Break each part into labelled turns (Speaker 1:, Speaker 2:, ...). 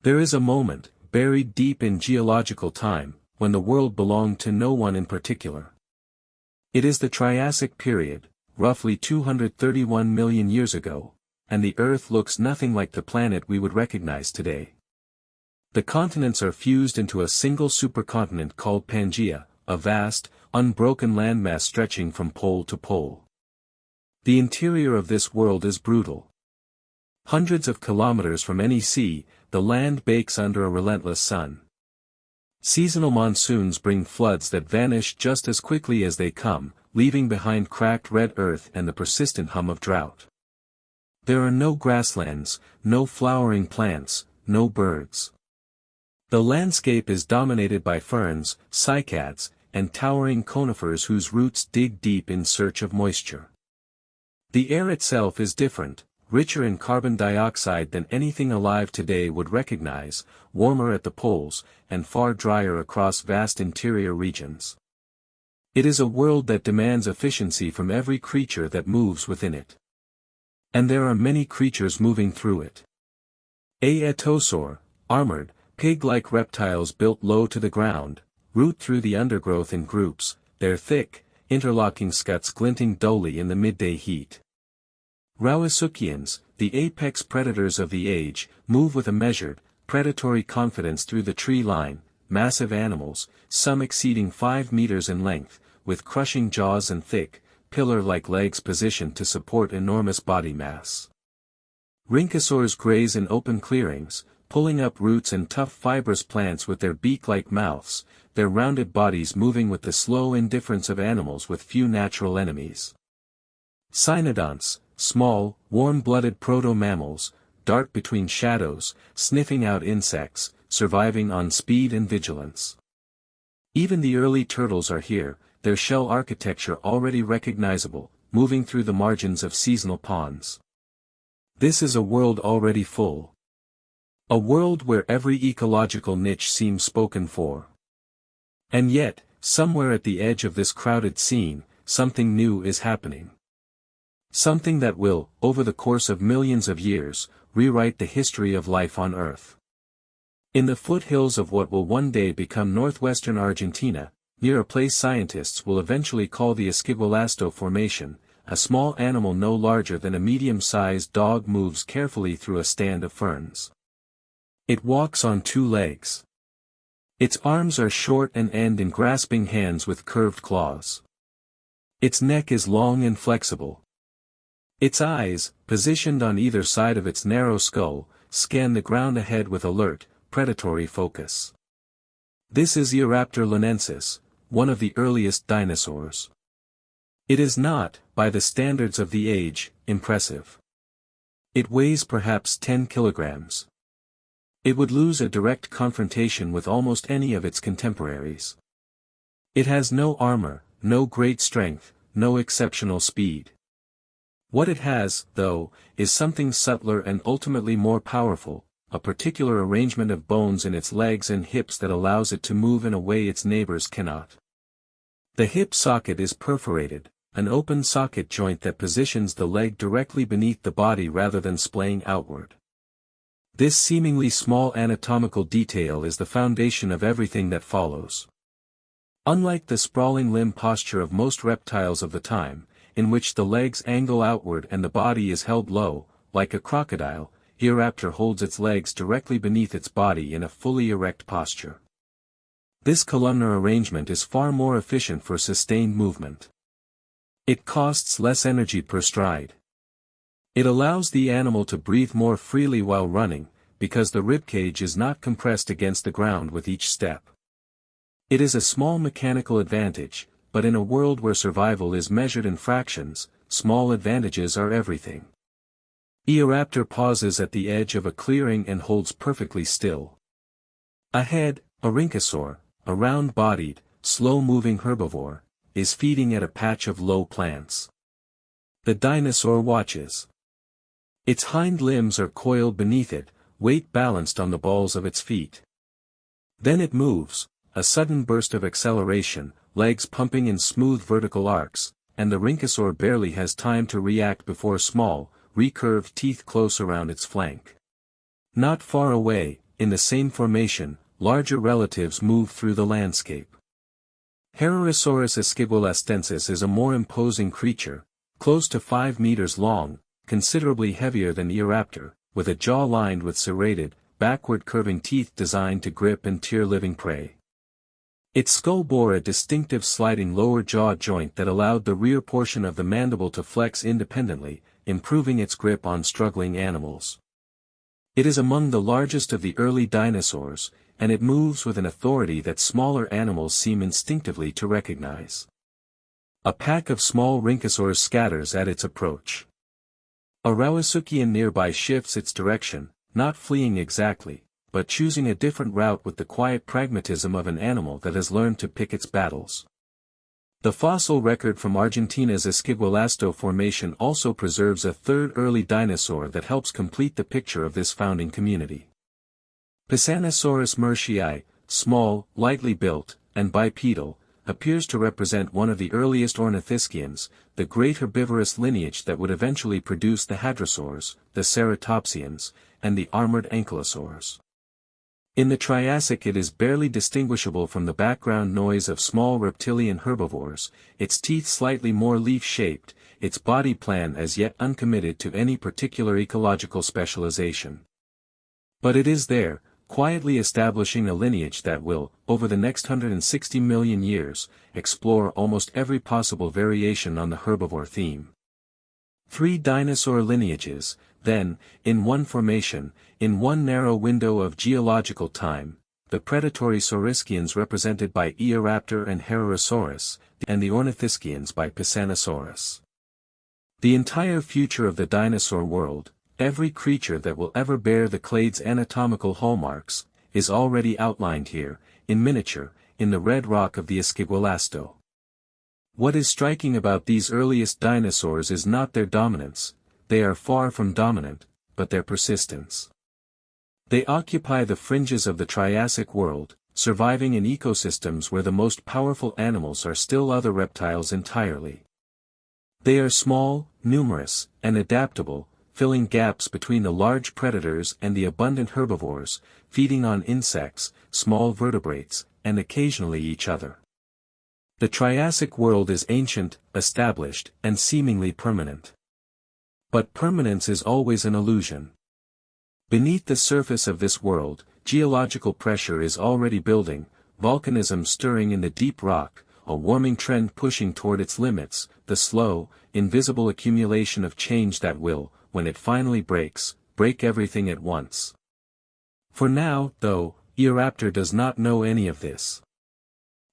Speaker 1: There is a moment, buried deep in geological time, when the world belonged to no one in particular. It is the Triassic Period, roughly 231 million years ago, and the Earth looks nothing like the planet we would recognize today. The continents are fused into a single supercontinent called Pangaea, a vast, unbroken landmass stretching from pole to pole. The interior of this world is brutal. Hundreds of kilometers from any sea, the land bakes under a relentless sun. Seasonal monsoons bring floods that vanish just as quickly as they come, leaving behind cracked red earth and the persistent hum of drought. There are no grasslands, no flowering plants, no birds. The landscape is dominated by ferns, cycads, and towering conifers whose roots dig deep in search of moisture. The air itself is different, richer in carbon dioxide than anything alive today would recognize, warmer at the poles, and far drier across vast interior regions. It is a world that demands efficiency from every creature that moves within it. And there are many creatures moving through it. Eodromaeus, armored, pig-like reptiles built low to the ground, root through the undergrowth in groups, their thick, interlocking scutes glinting dully in the midday heat. Herrerasaurus, the apex predators of the age, move with a measured, predatory confidence through the tree line, massive animals, some exceeding 5 meters in length, with crushing jaws and thick, pillar-like legs positioned to support enormous body mass. Rhynchosaurs graze in open clearings, pulling up roots and tough fibrous plants with their beak-like mouths, their rounded bodies moving with the slow indifference of animals with few natural enemies. Cynodonts, small, warm-blooded proto-mammals, dart between shadows, sniffing out insects, surviving on speed and vigilance. Even the early turtles are here, their shell architecture already recognizable, moving through the margins of seasonal ponds. This is a world already full. A world where every ecological niche seems spoken for. And yet, somewhere at the edge of this crowded scene, something new is happening. Something that will, over the course of millions of years, rewrite the history of life on Earth. In the foothills of what will one day become northwestern Argentina, near a place scientists will eventually call the Esquibolasto Formation, a small animal no larger than a medium-sized dog moves carefully through a stand of ferns. It walks on 2 legs. Its arms are short and end in grasping hands with curved claws. Its neck is long and flexible. Its eyes, positioned on either side of its narrow skull, scan the ground ahead with alert, predatory focus. This is Eoraptor linensis, one of the earliest dinosaurs. It is not, by the standards of the age, impressive. It weighs perhaps 10 kilograms. It would lose a direct confrontation with almost any of its contemporaries. It has no armor, no great strength, no exceptional speed. What it has, though, is something subtler and ultimately more powerful, a particular arrangement of bones in its legs and hips that allows it to move in a way its neighbors cannot. The hip socket is perforated, an open socket joint that positions the leg directly beneath the body rather than splaying outward. This seemingly small anatomical detail is the foundation of everything that follows. Unlike the sprawling limb posture of most reptiles of the time, in which the legs angle outward and the body is held low, like a crocodile, Eoraptor holds its legs directly beneath its body in a fully erect posture. This columnar arrangement is far more efficient for sustained movement. It costs less energy per stride. It allows the animal to breathe more freely while running, because the ribcage is not compressed against the ground with each step. It is a small mechanical advantage, but in a world where survival is measured in fractions, small advantages are everything. Eoraptor pauses at the edge of a clearing and holds perfectly still. Ahead, a rhynchosaur, a round-bodied, slow-moving herbivore, is feeding at a patch of low plants. The dinosaur watches. Its hind limbs are coiled beneath it, weight balanced on the balls of its feet. Then it moves, a sudden burst of acceleration, legs pumping in smooth vertical arcs, and the rhynchosaur barely has time to react before small, recurved teeth close around its flank. Not far away, in the same formation, larger relatives move through the landscape. Herrerasaurus esquibulastensis is a more imposing creature, close to 5 meters long, considerably heavier than Eoraptor, with a jaw lined with serrated, backward curving teeth designed to grip and tear living prey. Its skull bore a distinctive sliding lower jaw joint that allowed the rear portion of the mandible to flex independently, improving its grip on struggling animals. It is among the largest of the early dinosaurs, and it moves with an authority that smaller animals seem instinctively to recognize. A pack of small rhynchosaurs scatters at its approach. A Rawasuchian nearby shifts its direction, not fleeing exactly, but choosing a different route with the quiet pragmatism of an animal that has learned to pick its battles. The fossil record from Argentina's Esquibulasto Formation also preserves a third early dinosaur that helps complete the picture of this founding community. Pisanosaurus murchii, small, lightly built, and bipedal, appears to represent one of the earliest ornithischians, the great herbivorous lineage that would eventually produce the hadrosaurs, the ceratopsians, and the armored ankylosaurs. In the Triassic it is barely distinguishable from the background noise of small reptilian herbivores, its teeth slightly more leaf-shaped, its body plan as yet uncommitted to any particular ecological specialization. But it is there, quietly establishing a lineage that will, over the next 160 million years, explore almost every possible variation on the herbivore theme. 3 dinosaur lineages, then, in one formation, in one narrow window of geological time, the predatory saurischians represented by Eoraptor and Herrerasaurus, and the ornithischians by Pisanosaurus. The entire future of the dinosaur world, every creature that will ever bear the clade's anatomical hallmarks, is already outlined here, in miniature, in the red rock of the Esquibulasto. What is striking about these earliest dinosaurs is not their dominance, they are far from dominant, but their persistence. They occupy the fringes of the Triassic world, surviving in ecosystems where the most powerful animals are still other reptiles entirely. They are small, numerous, and adaptable, filling gaps between the large predators and the abundant herbivores, feeding on insects, small vertebrates, and occasionally each other. The Triassic world is ancient, established, and seemingly permanent. But permanence is always an illusion. Beneath the surface of this world, geological pressure is already building, volcanism stirring in the deep rock, a warming trend pushing toward its limits, the slow, invisible accumulation of change that will, when it finally breaks, break everything at once. For now, though, Eoraptor does not know any of this.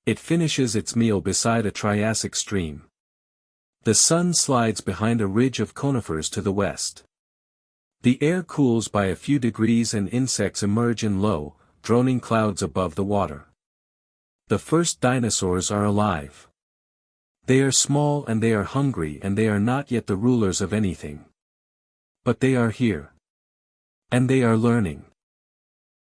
Speaker 1: It finishes its meal beside a Triassic stream. The sun slides behind a ridge of conifers to the west. The air cools by a few degrees and insects emerge in low, droning clouds above the water. The first dinosaurs are alive. They are small and they are hungry and they are not yet the rulers of anything. But they are here. And they are learning.